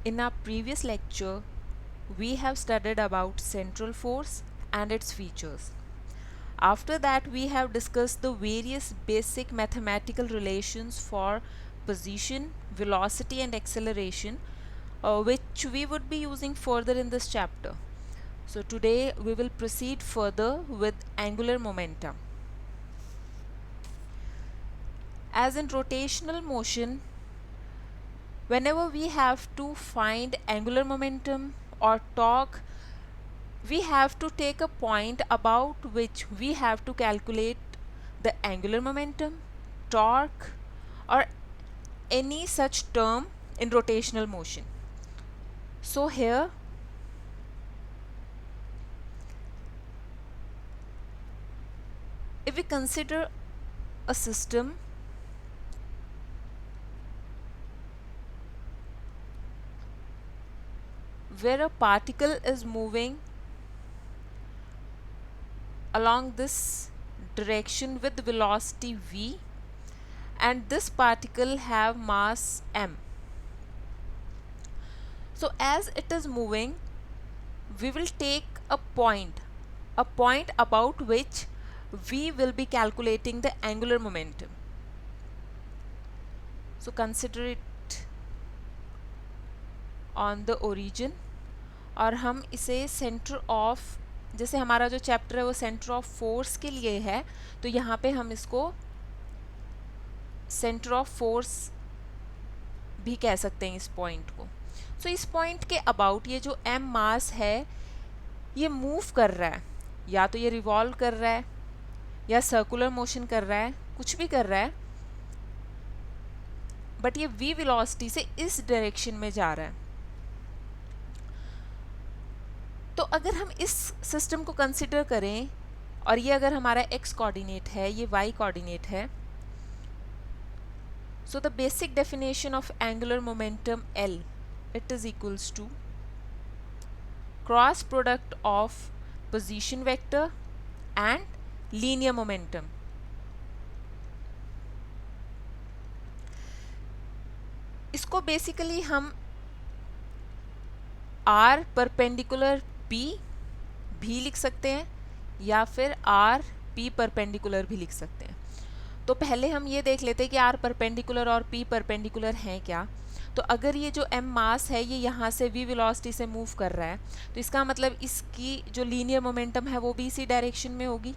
In our previous lecture, we have studied about central force and its features. After that, we have discussed the various basic mathematical relations for position, velocity, and acceleration, which we would be using further in this chapter. So, today we will proceed further with angular momentum. As in rotational motion, whenever we have to find angular momentum or torque, we have to take a point about which we have to calculate the angular momentum, torque, or any such term in rotational motion. So here if we consider a system where a particle is moving along this direction with velocity v, and this particle have mass m. So as it is moving, we will take a point about which we will be calculating the angular momentum. So consider it on the origin, और हम इसे centre of, जैसे हमारा जो chapter है वो centre of force के लिए है, तो यहाँ पे हम इसको सेंटर ऑफ फोर्स भी कह सकते हैं इस पॉइंट को. सो इस पॉइंट के अबाउट ये जो m मास है ये मूव कर रहा है, या तो ये रिवॉल्व कर रहा है या सर्कुलर मोशन कर रहा है, कुछ भी कर रहा है, बट ये v वेलोसिटी से इस डायरेक्शन में जा रहा है. तो अगर हम इस सिस्टम को कंसिडर करें और ये अगर हमारा x कोऑर्डिनेट है, ये y कोऑर्डिनेट है, so the basic definition of angular momentum L, it is equals to cross product of position vector and linear momentum. इसको बेसिकली हम R परपेंडिकुलर P भी लिख सकते हैं या फिर R P परपेंडिकुलर भी लिख सकते हैं. तो पहले हम ये देख लेते हैं कि R परपेंडिकुलर और P परपेंडिकुलर हैं क्या. तो अगर ये जो m मास है ये यहाँ से v वेलोसिटी से मूव कर रहा है, तो इसका मतलब इसकी जो लीनियर मोमेंटम है वो भी इसी डायरेक्शन में होगी.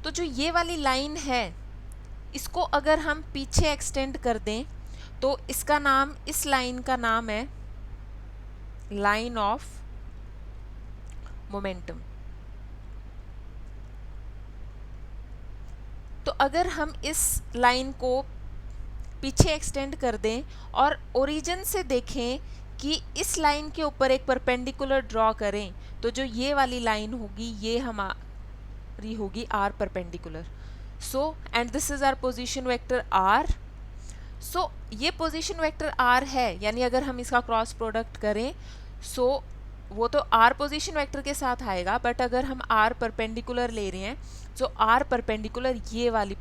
तो जो ये वाली लाइन है इसको अगर हम पीछे एक्सटेंड कर दें तो इसका नाम, इस लाइन का नाम है लाइन ऑफ मोमेंटम. तो अगर हम इस लाइन को पीछे एक्सटेंड कर दें और ओरिजिन से देखें कि इस लाइन के ऊपर एक परपेंडिकुलर ड्रॉ करें, तो जो ये वाली लाइन होगी ये हमारी होगी R perpendicular. So and this is our position vector R. So ये पोजीशन वेक्टर R है, यानी अगर हम इसका क्रॉस प्रोडक्ट करें सो वो तो R पोजीशन वेक्टर के साथ आएगा, बट अगर हम R परपेंडिकुलर ले रहे हैं तो R परपेंडिकुलर ये वाली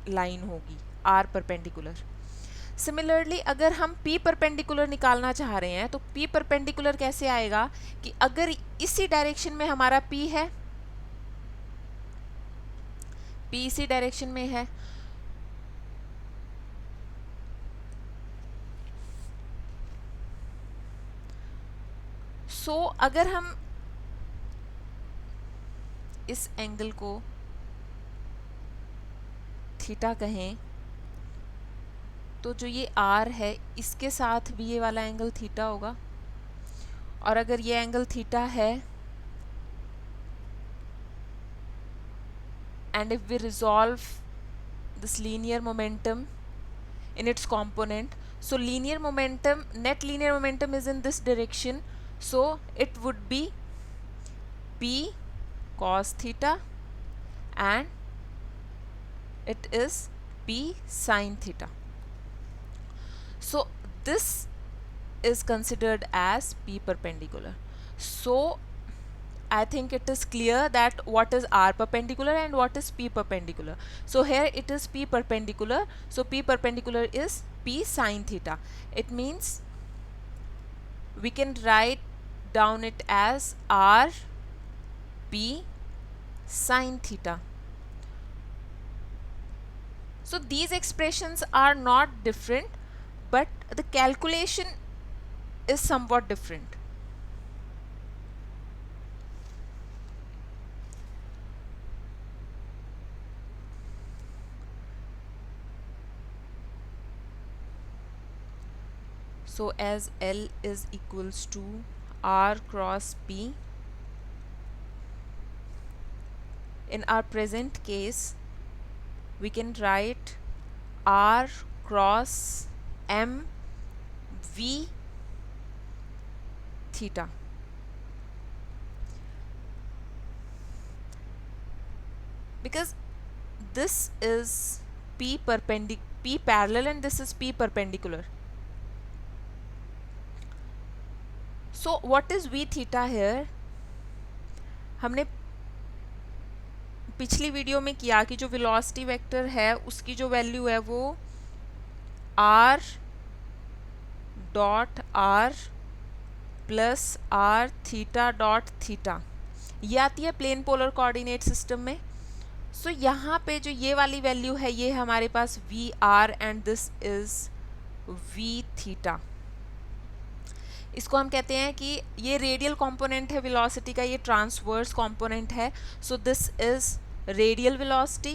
लाइन होगी R परपेंडिकुलर. सिमिलरली अगर हम P परपेंडिकुलर निकालना चाह रहे हैं तो P परपेंडिकुलर कैसे आएगा कि अगर इसी डायरेक्शन में हमारा P है, P इसी डायरेक्शन में है, सो अगर हम इस एंगल को थीटा कहें तो जो ये R है इसके साथ भी ये वाला एंगल थीटा होगा. और अगर ये एंगल थीटा है and if we resolve this linear momentum in its component, so linear momentum, net linear momentum is in this direction, so it would be P cos theta and it is P sin theta. So this is considered as P perpendicular. So I think it is clear that what is R perpendicular and what is P perpendicular. So here it is P perpendicular. So P perpendicular is P sine theta. It means we can write down it as R P sine theta. So these expressions are not different, but the calculation is somewhat different. So as L is equals to R cross P, in our present case we can write R cross M V theta. Because this is P parallel and this is P perpendicular. So what is V theta here? हमने पिछली video में किया कि जो velocity vector है उसकी जो value है वो r dot r plus r theta dot theta ये आती है प्लेन पोलर कोऑर्डिनेट सिस्टम में. सो यहाँ पे जो ये वाली वैल्यू है ये हमारे पास v r and this is v theta. इसको हम कहते हैं कि ये रेडियल कंपोनेंट है वेलोसिटी का, ये ट्रांसवर्स कंपोनेंट है. So this is radial velocity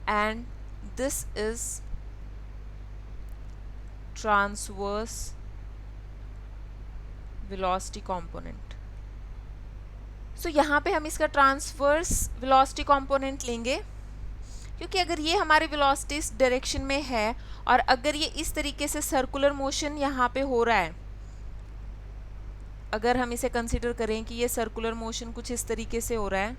and this is transverse velocity component. So यहाँ पे हम इसका ट्रांसवर्स वेलोसिटी कंपोनेंट लेंगे क्योंकि अगर ये हमारे वेलोसिटी इस डायरेक्शन में है और अगर ये इस तरीके से सर्कुलर मोशन यहाँ पे हो रहा है, अगर हम इसे कंसिडर करें कि ये सर्कुलर मोशन कुछ इस तरीके से हो रहा है,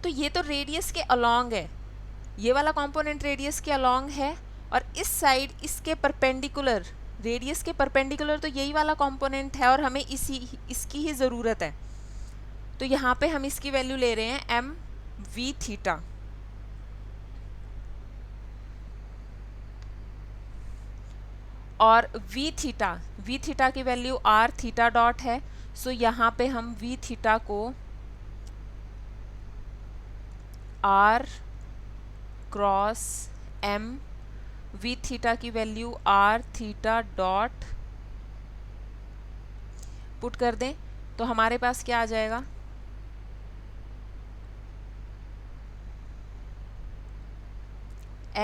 तो ये तो रेडियस के अलोंग है, ये वाला कंपोनेंट रेडियस के अलोंग है और इस साइड इसके परपेंडिकुलर, रेडियस के परपेंडिकुलर तो यही वाला कंपोनेंट है और हमें इसकी ही ज़रूरत है. तो यहाँ पे हम इसकी वैल्यू ले रहे हैं एम वी थीटा. और वी थीटा की वैल्यू आर थीटा डॉट है. सो यहाँ पे हम वी थीटा को r cross m, v theta की value r theta dot put कर दें तो हमारे पास क्या आ जाएगा,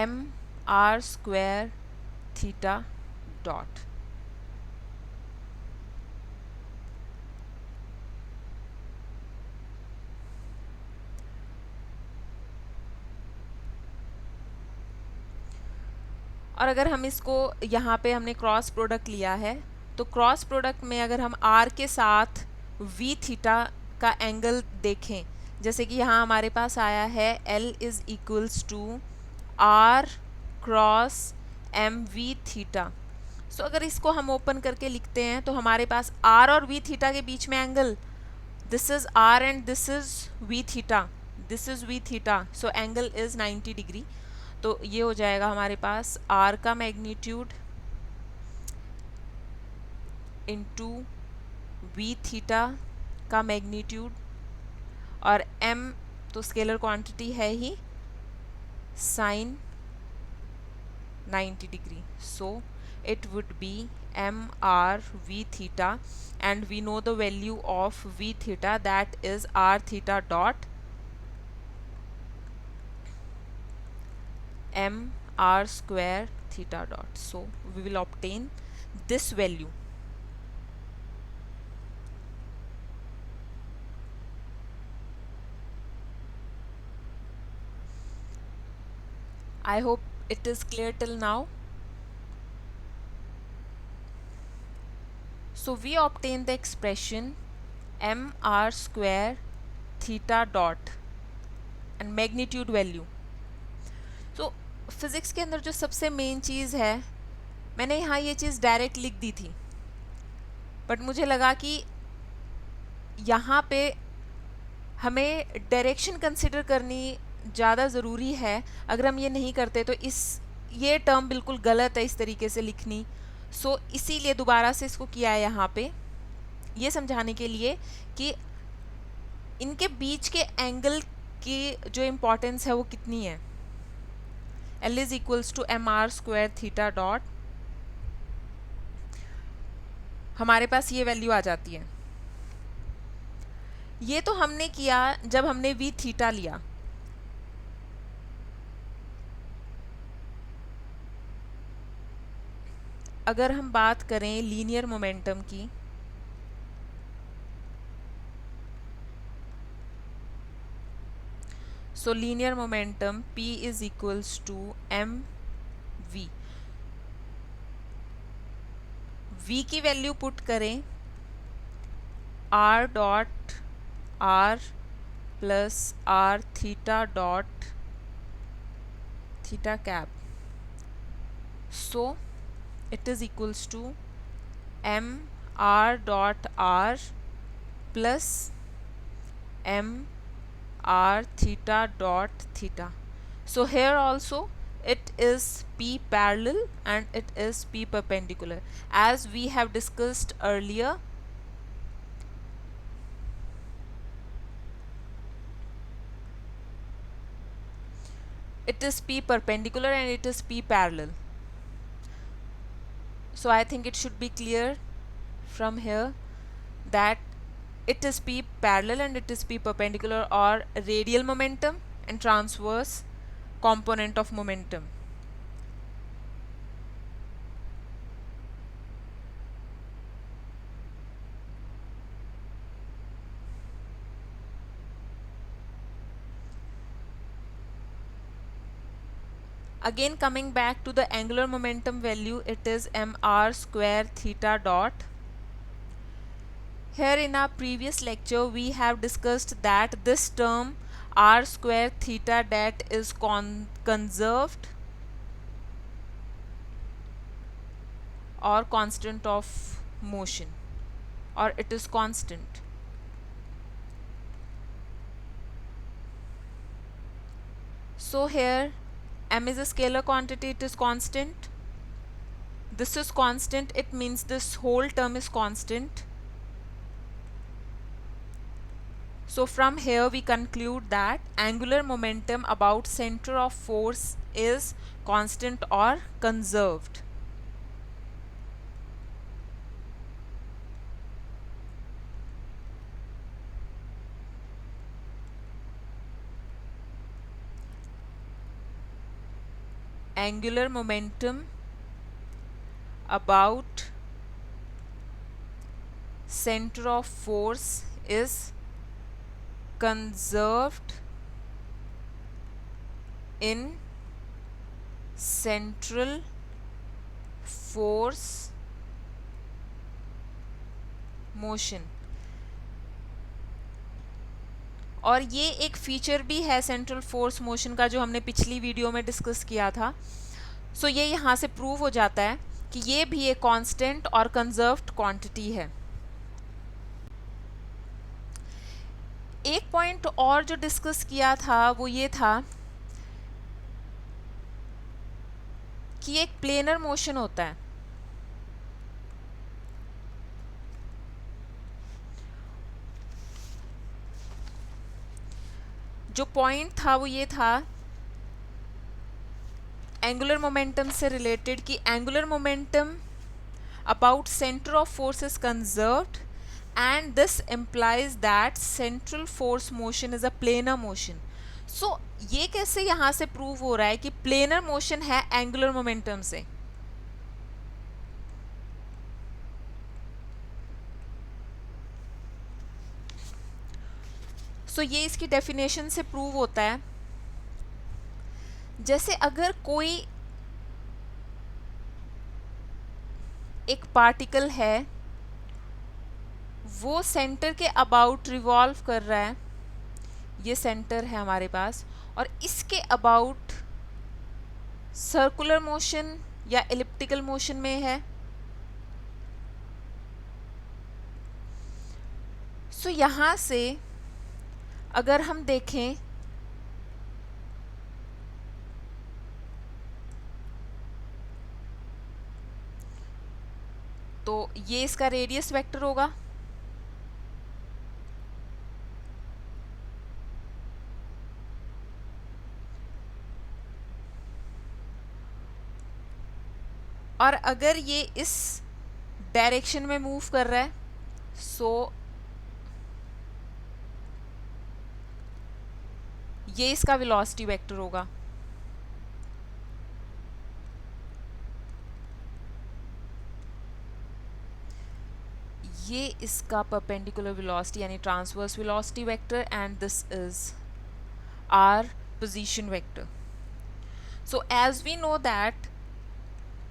m r square theta dot. और अगर हम इसको यहाँ पे हमने क्रॉस प्रोडक्ट लिया है तो क्रॉस प्रोडक्ट में अगर हम r के साथ v थीटा का एंगल देखें, जैसे कि यहाँ हमारे पास आया है L is equals to r cross m v theta. So अगर इसको हम ओपन करके लिखते हैं तो हमारे पास r और v थीटा के बीच में angle, this is r and this is v theta, this is v theta. So angle is 90 degree. तो ये हो जाएगा हमारे पास r का मैग्नीट्यूड इंटू v थीटा का मैग्नीट्यूड और m तो स्केलर क्वांटिटी है ही, sign 90 degree. So it would be mr v theta and we know the value of v theta, that is r theta dot m r square theta dot. So we will obtain this value. I hope it is clear till now. So we obtain the expression mr square theta dot and magnitude value. तो physics के अंदर जो सबसे main चीज़ है, मैंने यहाँ ये चीज़ direct लिख दी थी, बट मुझे लगा कि यहाँ पे हमें डायरेक्शन कंसिडर करनी ज़्यादा ज़रूरी है। अगर हम ये नहीं करते तो ये टर्म बिल्कुल गलत है इस तरीके से लिखनी। सो इसीलिए दोबारा से इसको किया है यहाँ पे, ये समझाने के लिए कि इनके बीच के एंगल की जो इम्पोर्टेंस है वो कितनी है। L is equals to mr square theta dot, हमारे पास ये वैल्यू आ जाती है। ये तो हमने किया जब हमने v थीटा लिया। अगर हम बात करें लीनियर मोमेंटम की, so linear momentum p is equals to M V. v की वैल्यू पुट करें r dot r plus r theta dot theta cap, so it is equals to m r dot r plus m r theta dot theta. So here also it is p parallel and it is p perpendicular, as we have discussed earlier. It is p perpendicular and it is p parallel. So I think it should be clear from here that it is p parallel and it is p perpendicular, or radial momentum and transverse component of momentum. Again, coming back to the angular momentum value, it is mr square theta dot. Here in our previous lecture we have discussed that this term r square theta dat is conserved or constant of motion, or it is constant. So here m is a scalar quantity, it is constant. This is constant, it means this whole term is constant. So from here we conclude that angular momentum about center of force is constant or conserved. Angular momentum about center of force is conserved in central force motion. और ये एक feature भी है central force motion का जो हमने पिछली video में डिस्कस किया था। सो ये यहाँ से प्रूव हो जाता है कि ये भी एक कांस्टेंट और कंजर्व्ड क्वांटिटी है। एक पॉइंट और जो डिस्कस किया था वो ये था कि एक प्लेनर मोशन होता है। जो पॉइंट था वो ये था एंगुलर मोमेंटम से रिलेटेड कि angular momentum about centre of force is conserved and this implies that central force motion is a planar motion. So ये कैसे यहाँ से प्रूव हो रहा है कि planar motion है angular momentum से? So ये इसकी डेफिनेशन से प्रूव होता है। जैसे अगर कोई एक पार्टिकल है, वो सेंटर के अबाउट रिवॉल्व कर रहा है, ये सेंटर है हमारे पास, और इसके अबाउट सर्कुलर मोशन या एलिप्टिकल मोशन में है। सो यहाँ से अगर हम देखें तो ये इसका रेडियस वेक्टर होगा, और अगर ये इस डायरेक्शन में मूव कर रहा है सो ये इसका वेलोसिटी वेक्टर होगा। ये इसका परपेंडिकुलर वेलोसिटी यानी transverse velocity vector, and this is our position vector. So as we know that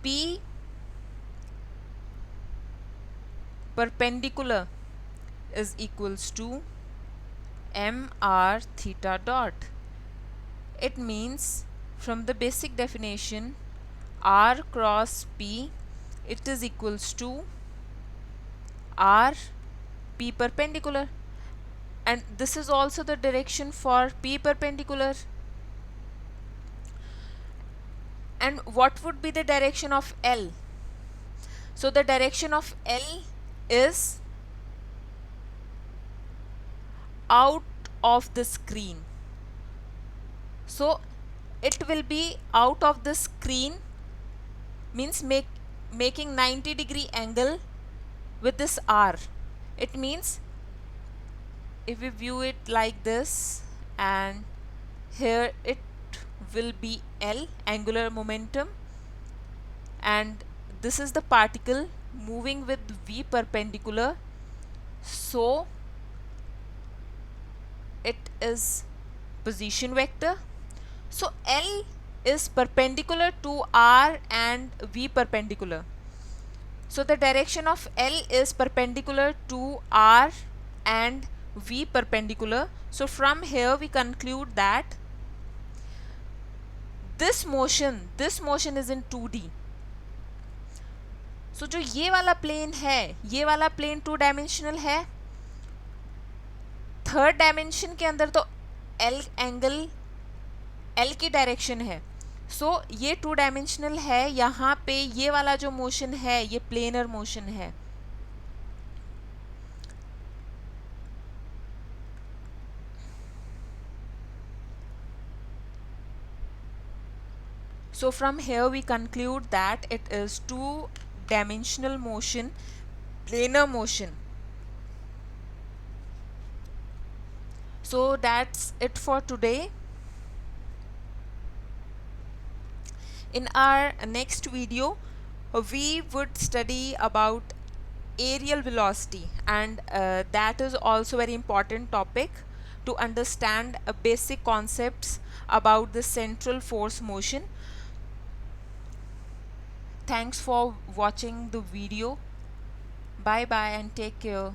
P perpendicular is equals to mr theta dot. It means from the basic definition r cross P, it is equals to r P perpendicular, and this is also the direction for P perpendicular. And what would be the direction of L? So the direction of L is out of the screen. So it will be out of the screen, means making 90-degree angle with this R. It means if we view it like this, and here it will be L, angular momentum, and this is the particle moving with V perpendicular, so it is position vector. So L is perpendicular to R and V perpendicular. So the direction of L is perpendicular to R and V perpendicular. So from here we conclude that this motion is in 2D. So जो ये वाला plane है, ये वाला plane 2 dimensional है। Third dimension के अंदर तो L एंगल L की डायरेक्शन है, सो ये 2 डायमेंशनल है। यहाँ पे ये वाला जो मोशन है ये प्लेनर मोशन है। So from here we conclude that it is 2-dimensional motion, planar motion. So that's it for today. In our next video we would study about aerial velocity, and that is also very important topic to understand basic concepts about the central force motion. Thanks for watching the video. Bye bye and take care.